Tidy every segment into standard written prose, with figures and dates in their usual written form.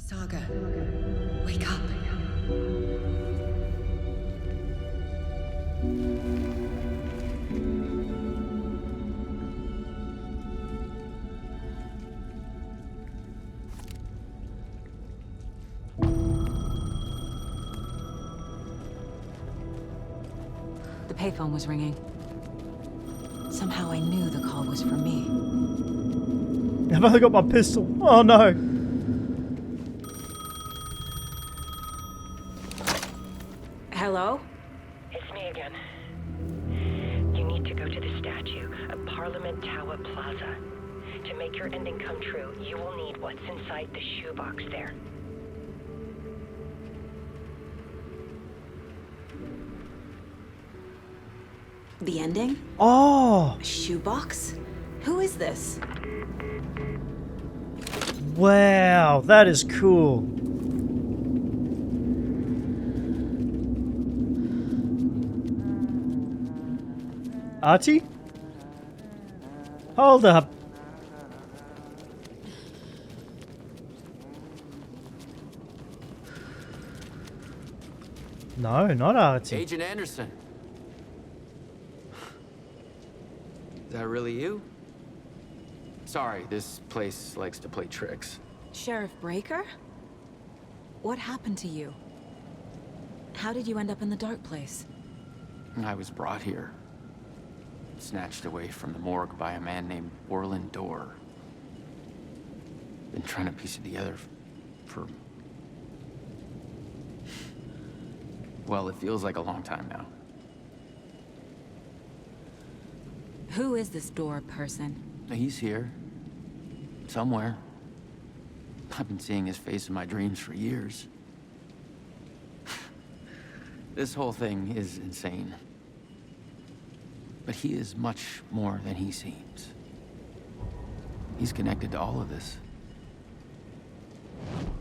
Saga, wake up. The payphone was ringing. Somehow I knew the call was for me. I've only got my pistol. Oh no. Hello? It's me again. You need to go to the statue of Parliament Tower Plaza. To make your ending come true, you will need what's inside the shoebox there. The ending? Oh, A shoebox? Who is this? wow, that is cool. Artie? Hold up. No, not Artie. Agent Anderson. Is that really you? Sorry, this place likes to play tricks. Sheriff Breaker? What happened to you? How did you end up in the dark place? I was brought here. Snatched away from the morgue by a man named Orland Dorr. Been trying to piece it together for... Well, it feels like a long time now. Who is this Door person? He's here. Somewhere. I've been seeing his face in my dreams for years. This whole thing is insane. But he is much more than he seems. He's connected to all of this.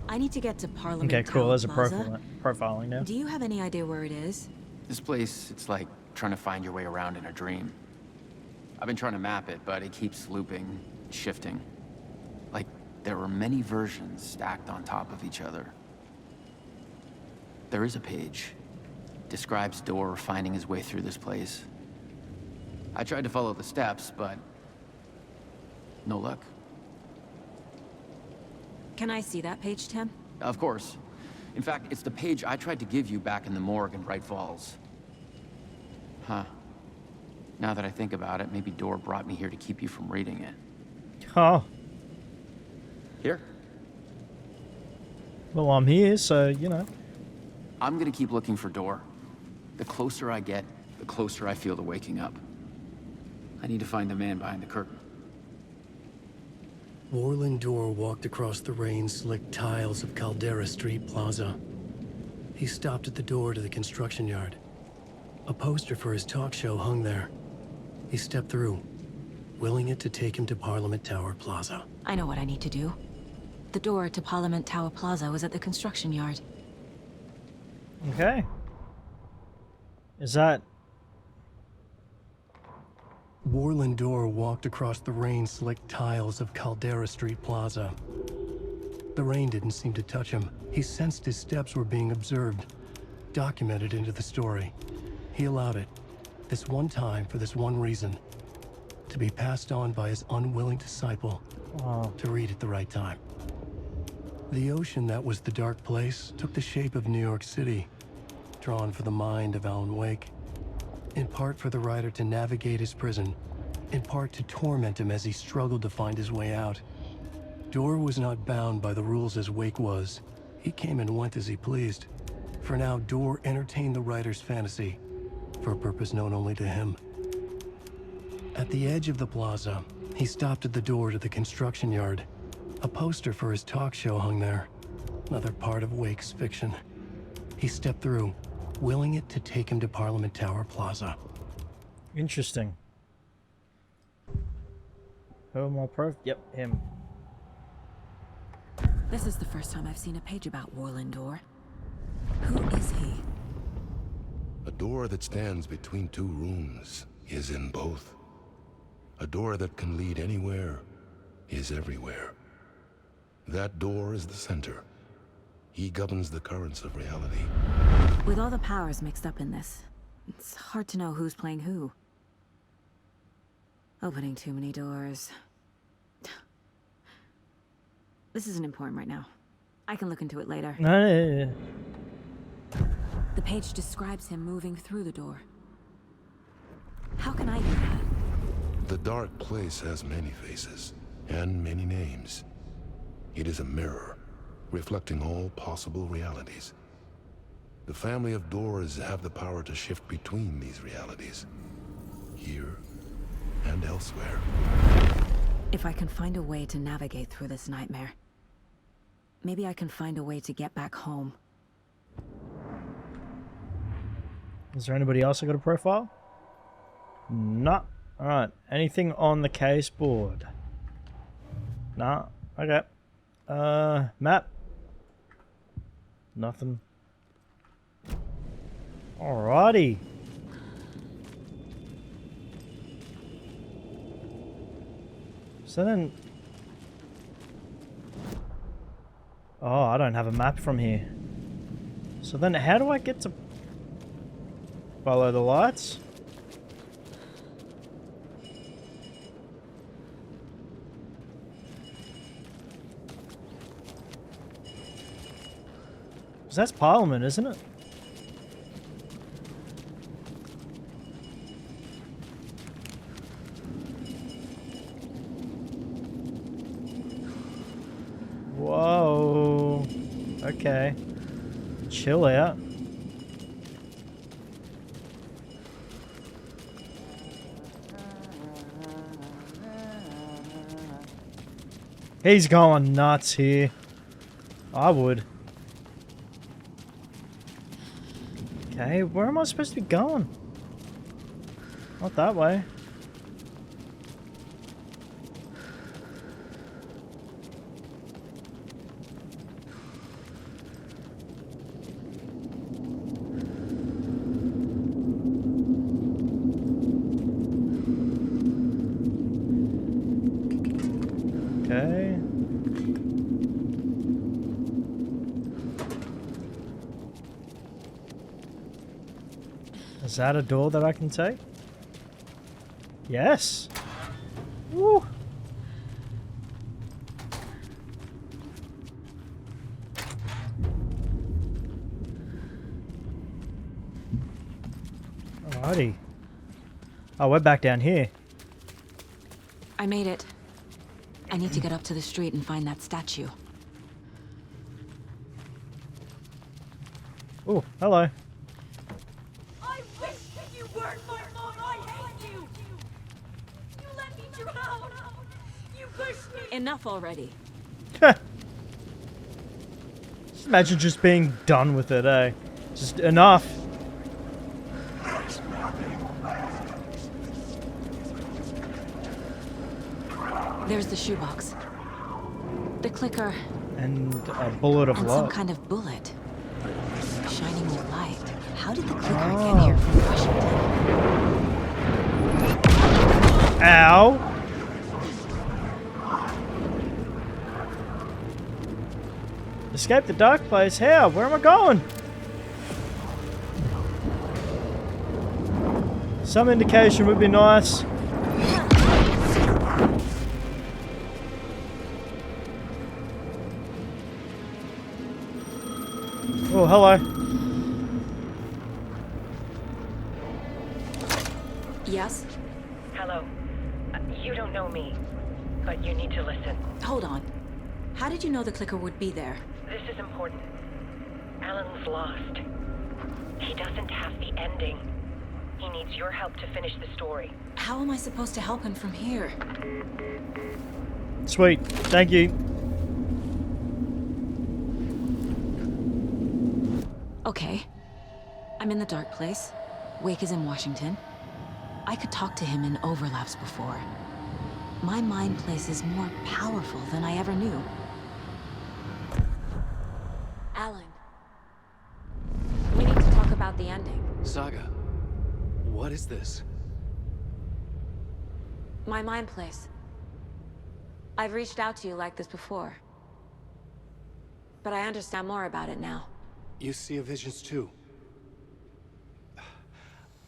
I need to get to Parliament Okay, cool. Tower There's a Plaza. profiling now. Do you have any idea where it is? This place, it's like trying to find your way around in a dream. I've been trying to map it, but it keeps looping, shifting. Like there are many versions stacked on top of each other. There is a page. Describes Dorr finding his way through this place. I tried to follow the steps, but no luck. Can I see that page, Tim? Of course. In fact, it's the page I tried to give you back in the morgue in Bright Falls. Huh. Now that I think about it, maybe Dorr brought me here to keep you from reading it. Oh, Here. well, I'm here, so, you know. I'm gonna keep looking for Dorr. The closer I get, the closer I feel to waking up. I need to find the man behind the curtain. Orland Dorr walked across the rain-slicked tiles of Caldera Street Plaza. He stopped at the door to the construction yard. A poster for his talk show hung there. He stepped through, willing it to take him to Parliament Tower Plaza. I know what I need to do. The door to Parliament Tower Plaza was at the construction yard. Okay. Is that... Orland Dorr walked across the rain-slicked tiles of Caldera Street Plaza. The rain didn't seem to touch him. He sensed his steps were being observed, documented into the story. He allowed it, this one time for this one reason, to be passed on by his unwilling disciple to read at the right time. The ocean that was the dark place took the shape of New York City, drawn for the mind of Alan Wake. In part for the writer to navigate his prison, in part to torment him as he struggled to find his way out. Dorr was not bound by the rules as Wake was. He came and went as he pleased. For now, Dorr entertained the writer's fantasy, for a purpose known only to him. At the edge of the plaza, he stopped at the door to the construction yard. A poster for his talk show hung there, another part of Wake's fiction. He stepped through, willing it to take him to Parliament Tower Plaza. Interesting. Who am I pro? Yep, him. This is the first time I've seen a page about Orland Dorr. Who is he? A door that stands between two rooms is in both. A door that can lead anywhere is everywhere. That door is the center, He governs the currents of reality. With all the powers mixed up in this, it's hard to know who's playing who. Opening too many doors. This isn't important right now. I can look into it later. No, yeah. The page describes him moving through the door. How can I do that? The dark place has many faces and many names. It is a mirror, reflecting all possible realities. The family of Doors have the power to shift between these realities, here and elsewhere. If I can find a way to navigate through this nightmare, maybe I can find a way to get back home. Is there anybody else I got a profile? No. Alright. Anything on the case board? Nah. Okay. Map. Nothing. Alrighty. So then... Oh, I don't have a map from here. So then how do I get to... Follow the lights? That's Parliament, isn't it? Whoa. Okay. Chill out. He's going nuts here. I would. Okay, where am I supposed to be going? Not that way. Okay. Is that a door that I can take? Yes. Woo. Alrighty. Oh, we're back down here. I made it. I need to get up to the street and find that statue. Oh, hello. I wish that you weren't my mom. I hate you. You let me drown. You pushed me. Enough already. Just imagine just being done with it, eh? Just enough. There's the shoebox. The clicker. And a bullet of And some light. kind of bullet. Shining with light. How did the clicker get here from Washington? Ow! Escape the dark place? How? Where am I going? Some indication would be nice. Oh, hello. Yes? Hello. You don't know me, but you need to listen. Hold on. How did you know the clicker would be there? This is important. Alan's lost. He doesn't have the ending. He needs your help to finish the story. How am I supposed to help him from here? Sweet. Thank you. Okay. I'm in the dark place. Wake is in Washington. I could talk to him in overlaps before. My mind place is more powerful than I ever knew. Alan. We need to talk about the ending. Saga, what is this? My mind place. I've reached out to you like this before. but I understand more about it now. You see visions too.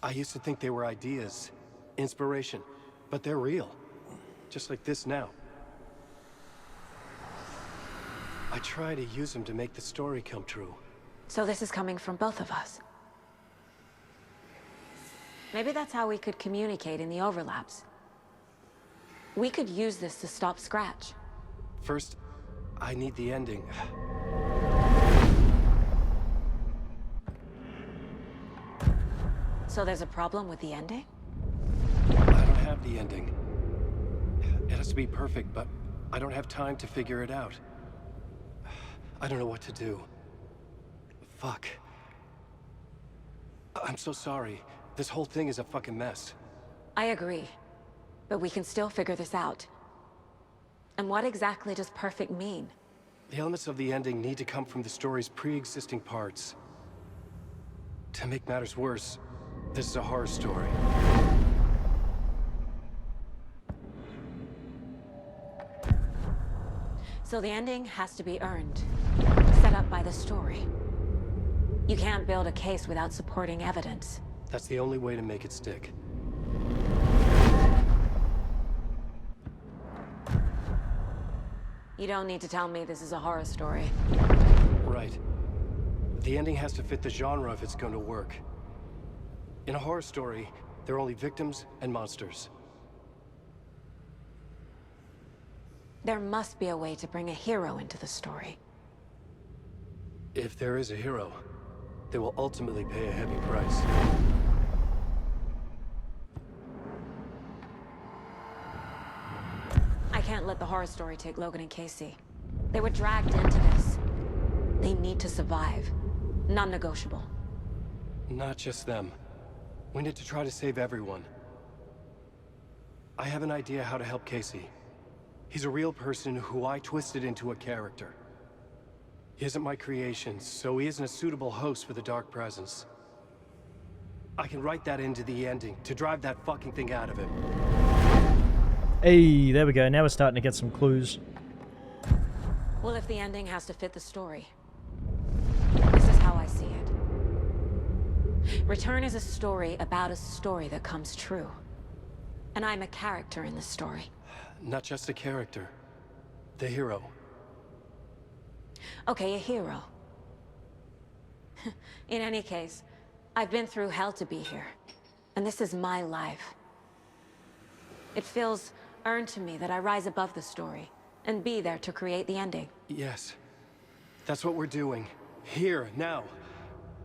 I used to think they were ideas, inspiration, but they're real. Just like this now. I try to use them to make the story come true. So this is coming from both of us. Maybe that's how we could communicate in the overlaps. We could use this to stop Scratch. First, I need the ending. So there's a problem with the ending? I don't have the ending. It has to be perfect, but I don't have time to figure it out. I don't know what to do. Fuck. I'm so sorry. This whole thing is a fucking mess. I agree. But we can still figure this out. And what exactly does perfect mean? The elements of the ending need to come from the story's pre-existing parts. To make matters worse, this is a horror story. So the ending has to be earned, set up by the story. You can't build a case without supporting evidence. That's the only way to make it stick. You don't need to tell me this is a horror story. Right. The ending has to fit the genre if it's going to work. In a horror story, there are only victims and monsters. There must be a way to bring a hero into the story. If there is a hero, they will ultimately pay a heavy price. I can't let the horror story take Logan and Casey. They were dragged into this. They need to survive. Non-negotiable. Not just them. We need to try to save everyone. I have an idea how to help Casey. He's a real person who I twisted into a character. He isn't my creation, so he isn't a suitable host for the Dark Presence. I can write that into the ending to drive that fucking thing out of him. Hey, there we go. Now we're starting to get some clues. Well, if the ending has to fit the story, this is how I see it. Return is a story about a story that comes true. And I'm a character in this story. Not just a character. The hero. Okay, a hero. In any case, I've been through hell to be here. And this is my life. It feels earned to me that I rise above the story and be there to create the ending. Yes. That's what we're doing. Here, now.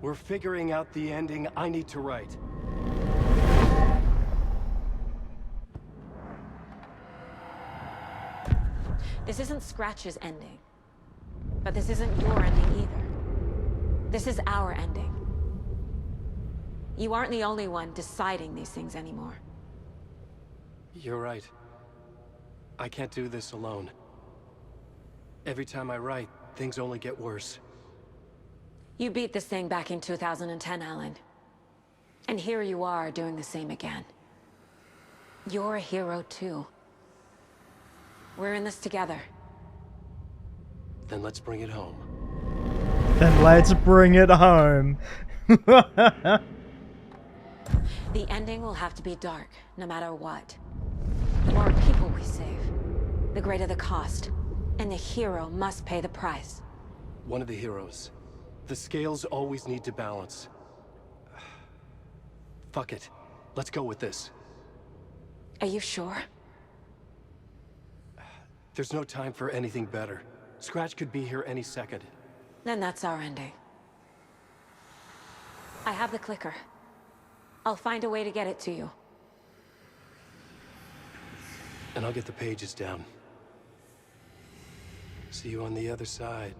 We're figuring out the ending I need to write. This isn't Scratch's ending. But this isn't your ending either. This is our ending. You aren't the only one deciding these things anymore. You're right. I can't do this alone. Every time I write, things only get worse. You beat this thing back in 2010, Alan. And here you are doing the same again. You're a hero too. We're in this together. Then let's bring it home. Then let's bring it home. The ending will have to be dark, no matter what. The more people we save, the greater the cost. And the hero must pay the price. One of the heroes. The scales always need to balance. Fuck it. Let's go with this. Are you sure? There's no time for anything better. Scratch could be here any second. Then that's our ending. I have the clicker. I'll find a way to get it to you. And I'll get the pages down. See you on the other side.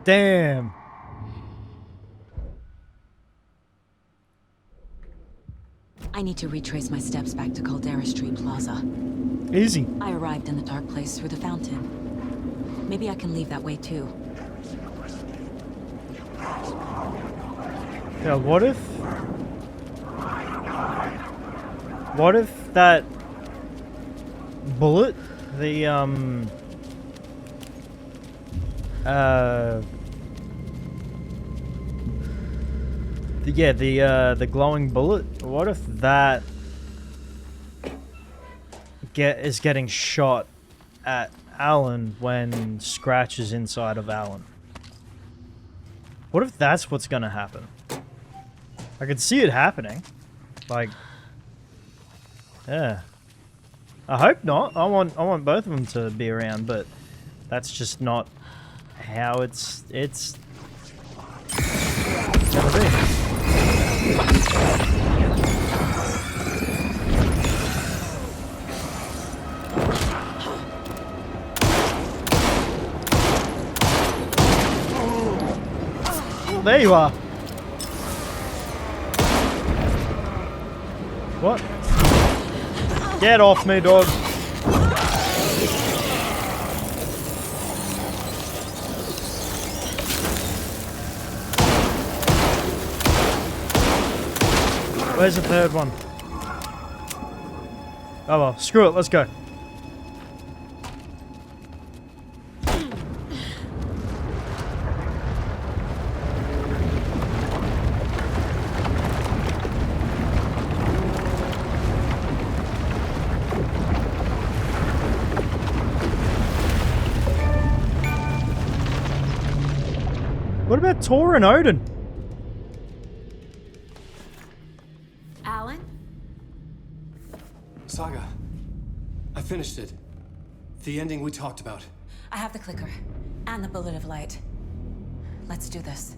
Damn. I need to retrace my steps back to Caldera Street Plaza. Easy. I arrived in the dark place through the fountain. Maybe I can leave that way too. Yeah, what if... What if that bullet, the the glowing bullet. What if that is getting shot at Alan when Scratch is inside of Alan? What if that's what's gonna happen? I could see it happening. Like, yeah. I hope not. I want both of them to be around, but that's just not how it's gonna be. Oh, there you are. What? Get off me, dog. Where's the third one? Oh well, screw it, let's go. What about Tor and Odin? Alan? Saga, I finished it. The ending we talked about. I have the clicker. And the bullet of light. Let's do this.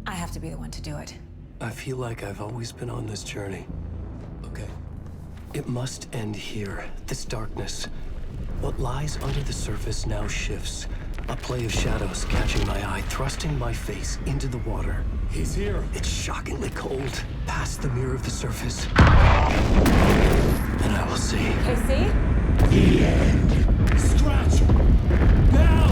I have to be the one to do it. I feel like I've always been on this journey. Okay. It must end here, this darkness. What lies under the surface now shifts. A play of shadows catching my eye, thrusting my face into the water. He's here. It's shockingly cold, past the mirror of the surface. And I will see. KC? The end. Scratch! Now!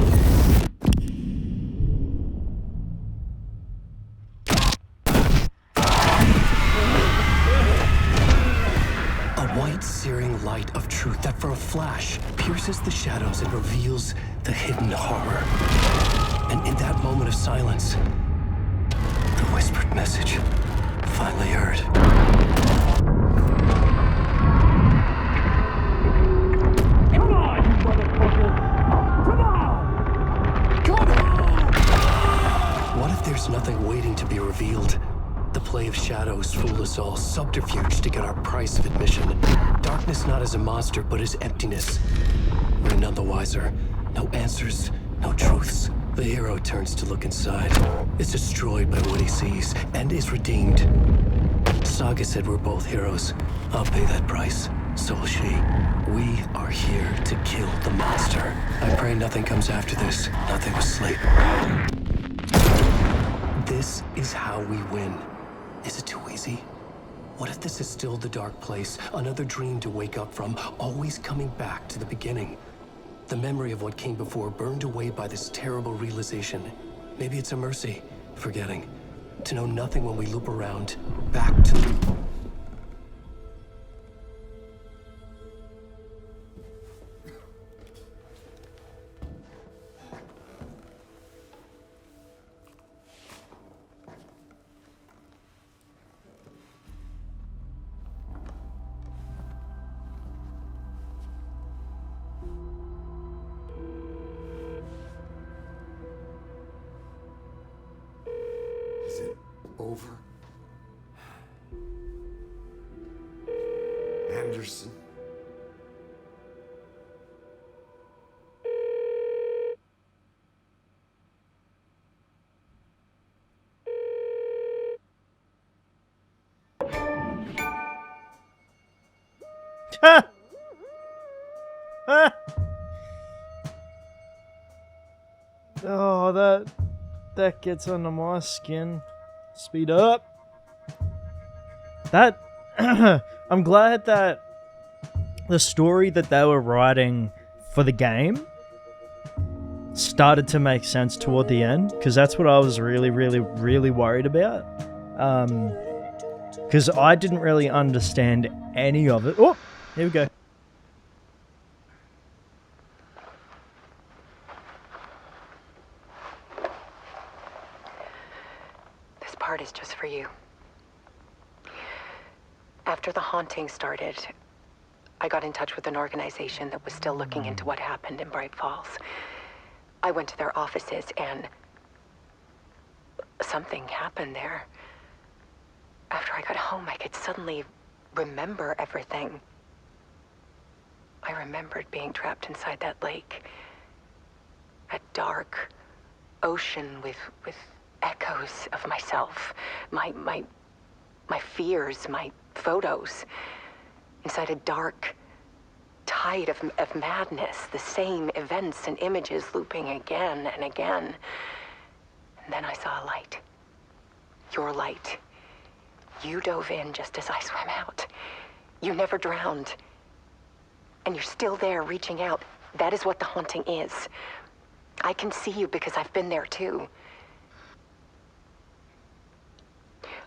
A white, searing light of truth that for a flash pierces the shadows and reveals the hidden horror. And in that moment of silence, the whispered message finally heard. Come on, you motherfucker! Come on! Come on! What if there's nothing waiting to be revealed? The play of shadows fool us all, subterfuge to get our price of admission. Darkness not as a monster, but as emptiness. We're none the wiser. No answers, no truths. The hero turns to look inside, is destroyed by what he sees, and is redeemed. Saga said we're both heroes. I'll pay that price. So will she. We are here to kill the monster. I pray nothing comes after this. Nothing but sleep. This is how we win. Is it too easy? What if this is still the dark place? Another dream to wake up from, always coming back to the beginning. The memory of what came before burned away by this terrible realization. Maybe it's a mercy, forgetting. To know nothing when we loop around, back to... Is it over? Anderson? Oh, that gets under my skin. Speed up. That I'm glad that the story that they were writing for the game started to make sense toward the end, because that's what I was really worried about. Because I didn't really understand any of it. Oh, Here we go. This part is just for you. After the haunting started, I got in touch with an organization that was still looking into what happened in Bright Falls. I went to their offices and something happened there. After I got home, I could suddenly remember everything. I remembered being trapped inside that lake. A dark ocean with echoes of myself. My fears, my photos. Inside a dark tide of madness. The same events and images looping again and again. And then I saw a light. Your light. You dove in just as I swam out. You never drowned. And you're still there reaching out. That is what the haunting is. I can see you because I've been there too.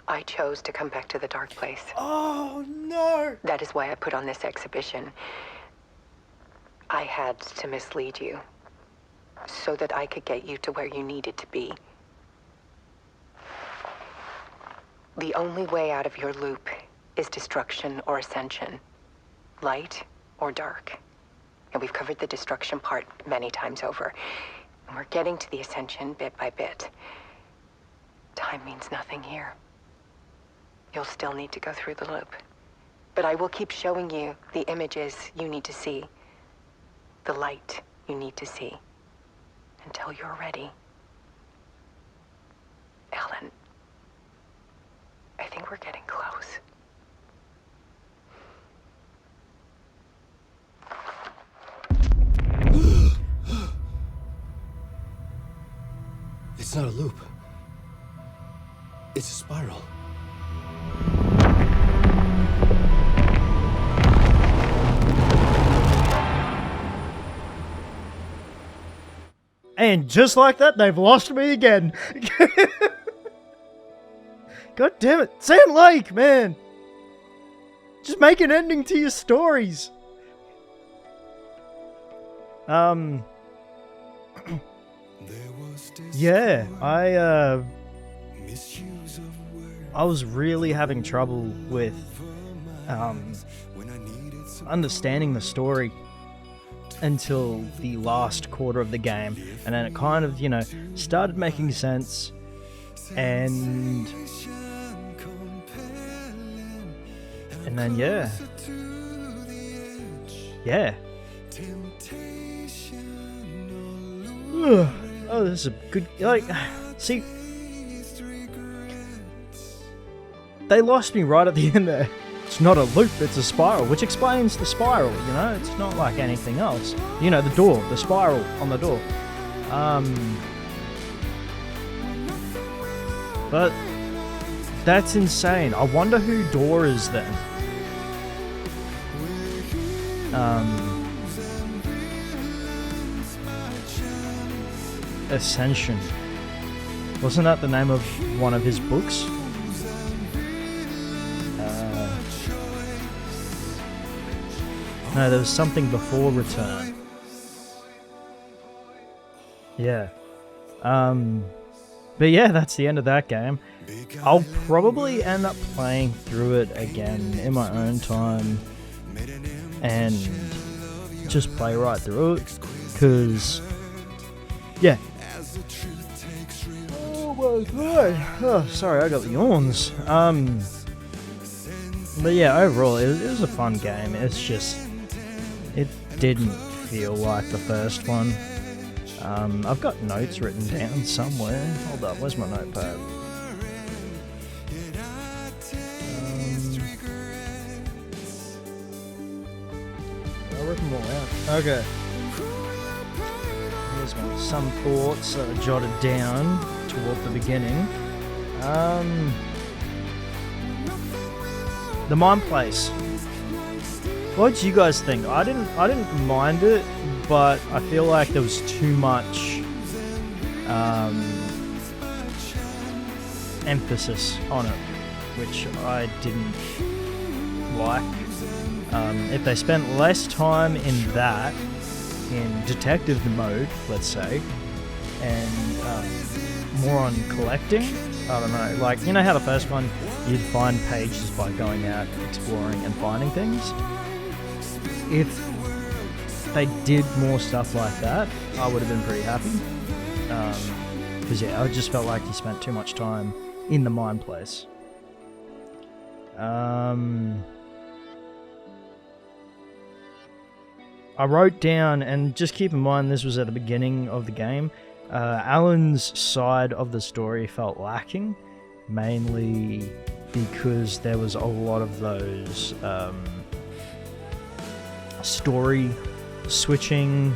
I chose to come back to the dark place. Oh, no! That is why I put on this exhibition. I had to mislead you so that I could get you to where you needed to be. The only way out of your loop is destruction or ascension, light or dark. And we've covered the destruction part many times over. And we're getting to the ascension bit by bit. Time means nothing here. You'll still need to go through the loop. But I will keep showing you the images you need to see, the light you need to see, until you're ready. Alan, I think we're getting close. It's not a loop. It's a spiral. And just like that, they've lost me again. God damn it. Sam Lake, man. Just make an ending to your stories. Yeah, I was really having trouble with understanding the story until the last quarter of the game, and then it kind of, started making sense, and then yeah. Oh, this is a good, see, they lost me right at the end there. It's not a loop, it's a spiral, which explains the spiral, it's not like anything else. The door, the spiral on the door. But that's insane. I wonder who Door is then. Ascension. Wasn't that the name of one of his books? No, there was something before Return. Yeah. But yeah, that's the end of that game. I'll probably end up playing through it again in my own time and just play right through it, because yeah. Oh my god. Oh, sorry, I got the yawns. But yeah, overall, it was a fun game. It's just, it didn't feel like the first one. I've got notes written down somewhere. Hold up, where's my notepad? I'll rip them all out. Okay. Here's some thoughts that I jotted down toward the beginning. The Mime Place. What did you guys think? I didn't mind it, but I feel like there was too much emphasis on it, which I didn't like. If they spent less time in that, in detective mode, let's say, and more on collecting, I don't know, like, you know how the first one, you'd find pages by going out, exploring, and finding things? If they did more stuff like that, I would have been pretty happy. Because, yeah, I just felt like you spent too much time in the mine place. I wrote down, and just keep in mind this was at the beginning of the game, Alan's side of the story felt lacking, mainly because there was a lot of those story switching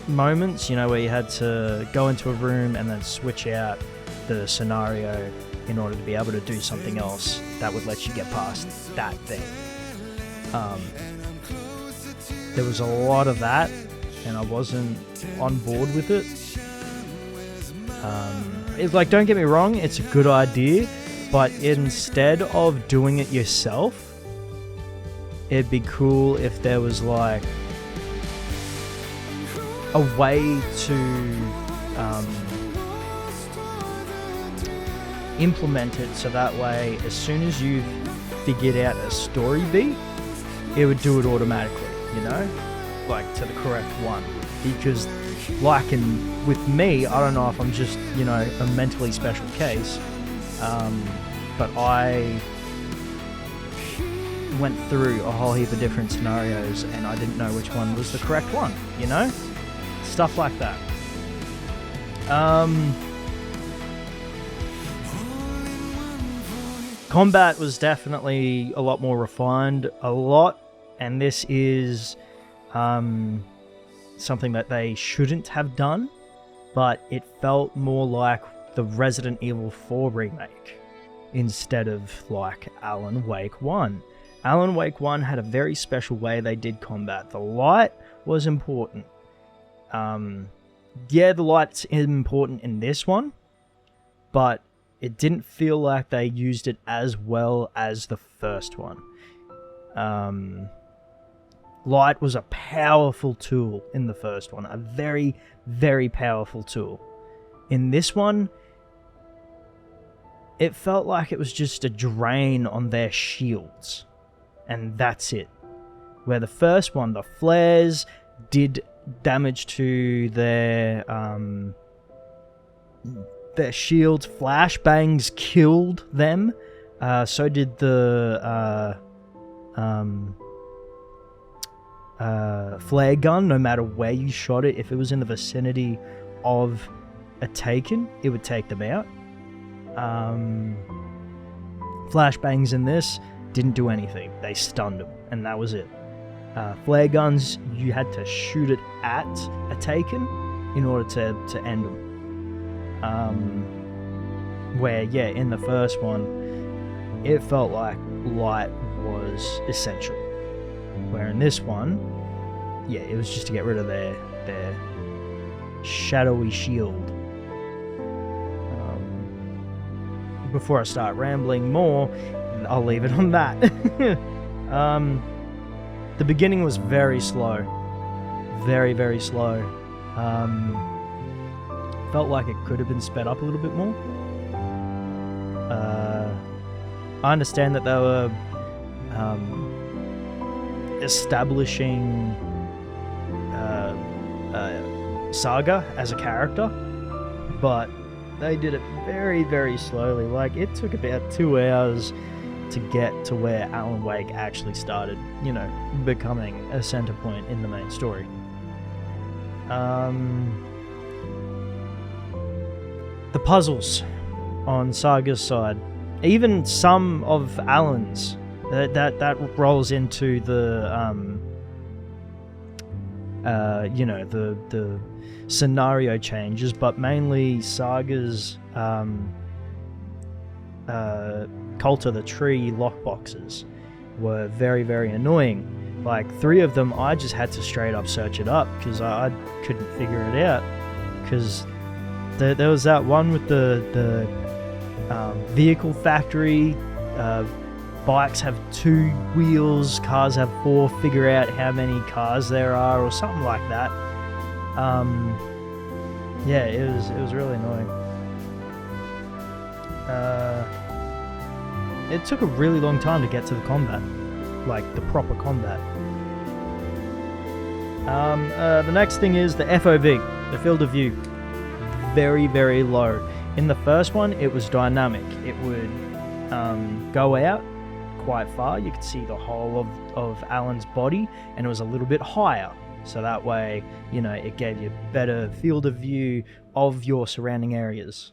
moments, you know, where you had to go into a room and then switch out the scenario in order to be able to do something else that would let you get past that thing. There was a lot of that, and I wasn't on board with it. It's like, don't get me wrong, it's a good idea, but instead of doing it yourself, it'd be cool if there was like a way to implement it so that way as soon as you figured out a story beat, it would do it automatically, you know, like to the correct one. Because like with me, I don't know if I'm just, you know, a mentally special case, but I went through a whole heap of different scenarios and I didn't know which one was the correct one, you know? Stuff like that. Combat was definitely a lot more refined, and this is something that they shouldn't have done, but it felt more like the Resident Evil 4 remake instead of like Alan Wake 1. Alan Wake 1 had a very special way they did combat. The light was important. Yeah, the light's important in this one, but it didn't feel like they used it as well as the first one. Light was a powerful tool in the first one, a very, very powerful tool. In this one, it felt like it was just a drain on their shields, and that's it. Where the first one, the flares did damage to their shields, flashbangs killed them, so did the flare gun. No matter where you shot it, if it was in the vicinity of a Taken, it would take them out. Flashbangs in this didn't do anything. They stunned them, and that was it. Flare guns, you had to shoot it at a Taken in order to end them. Where, yeah, in the first one, it felt like light was essential. Where in this one, yeah, it was just to get rid of their shadowy shield. Before I start rambling more, I'll leave it on that. The beginning was very slow. Very, very slow. Felt like it could have been sped up a little bit more. I understand that they were establishing Saga as a character, but they did it very, very slowly. Like, it took about 2 hours to get to where Alan Wake actually started, you know, becoming a center point in the main story. The puzzles on Saga's side, even some of Alan's, that rolls into the you know, the scenario changes, but mainly Saga's Cult of the Tree lockboxes were very, very annoying. Like, 3 of them, I just had to straight up search it up because I couldn't figure it out. Because there was that one with the vehicle factory bikes have 2 wheels, cars have 4, figure out how many cars there are, or something like that. Yeah, it was really annoying. It took a really long time to get to the combat, like the proper combat. The next thing is the FOV, the field of view. Very, very low. In the first one, it was dynamic. It would go out quite far. You could see the whole of Alan's body, and it was a little bit higher. So that way, you know, it gave you a better field of view of your surrounding areas.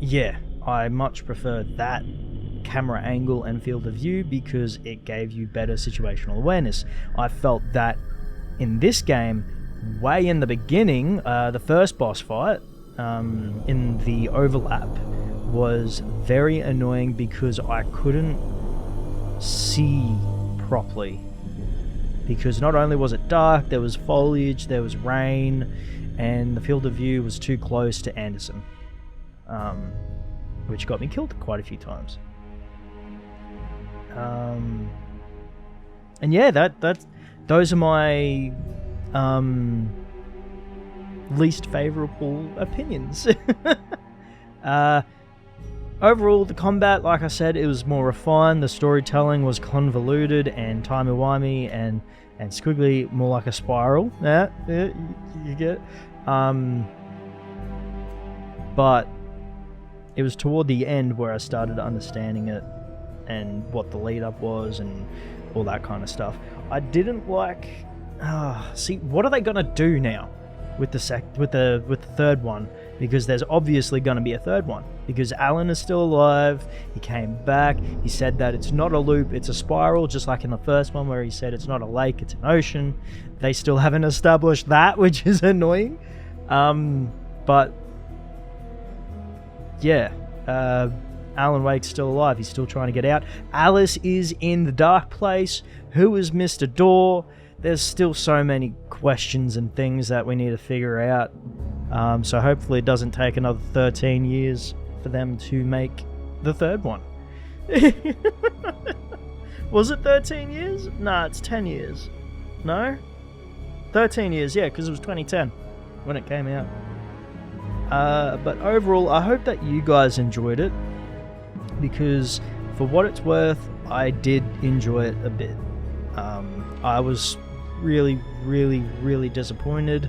Yeah, I much prefer that camera angle and field of view because it gave you better situational awareness. I felt that in this game, way in the beginning, the first boss fight in the overlap was very annoying because I couldn't see properly. Because not only was it dark, there was foliage, there was rain, and the field of view was too close to Anderson. Which got me killed quite a few times. And yeah, those are my least favorable opinions. Overall, the combat, like I said, it was more refined. The storytelling was convoluted and timey-wimey and squiggly, more like a spiral. Yeah, you get it. But it was toward the end where I started understanding it and what the lead-up was and all that kind of stuff. I didn't like... see, what are they gonna do now with the third one? Because there's obviously going to be a third one. Because Alan is still alive. He came back. He said that it's not a loop, it's a spiral, just like in the first one where he said it's not a lake, it's an ocean. They still haven't established that, which is annoying. But yeah, Alan Wake's still alive. He's still trying to get out. Alice is in the dark place. Who is Mr. Door? There's still so many questions and things that we need to figure out. So hopefully it doesn't take another 13 years for them to make the third one. Was it 13 years? Nah, it's 10 years. No? 13 years, yeah, because it was 2010 when it came out. But overall, I hope that you guys enjoyed it, because for what it's worth, I did enjoy it a bit. I was really, really, really disappointed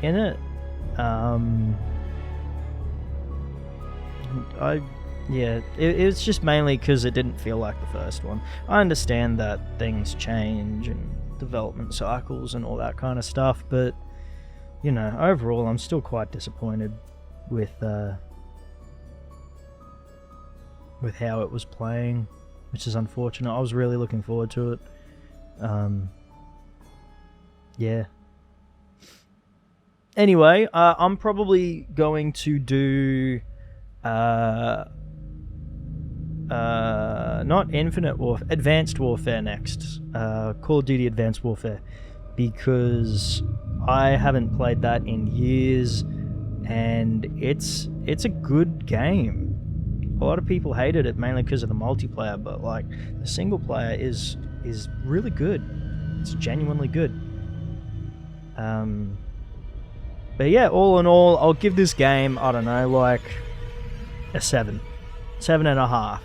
in it. It's just mainly because it didn't feel like the first one. I understand that things change and development cycles and all that kind of stuff, but you know, overall I'm still quite disappointed with how it was playing, which is unfortunate. I was really looking forward to it. Yeah. Anyway, I'm probably going to do not Infinite Warfare, Advanced Warfare next. Call of Duty Advanced Warfare, because I haven't played that in years, and it's a good game. A lot of people hated it mainly because of the multiplayer, but like the single player is really good. It's genuinely good. But yeah, all in all, I'll give this game, I don't know, like a 7.5,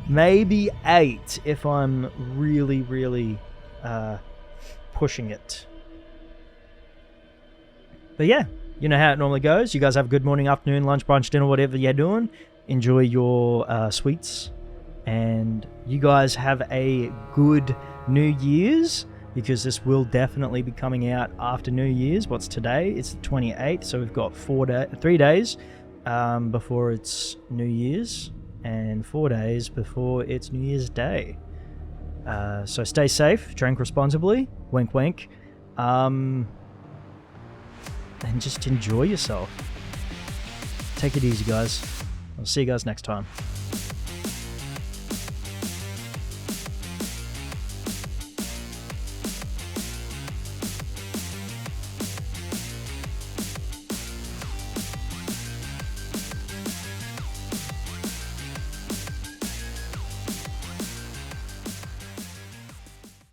maybe 8 if I'm really, really pushing it. But yeah, you know how it normally goes. You guys have a good morning, afternoon, lunch, brunch, dinner, whatever you're doing. Enjoy your sweets, and you guys have a good New Year's, because this will definitely be coming out after New Year's. What's today? It's the 28th, so we've got 3 days before it's New Year's, and 4 days before it's New Year's Day. So stay safe, drink responsibly, wink wink, and just enjoy yourself. Take it easy, guys. I'll see you guys next time.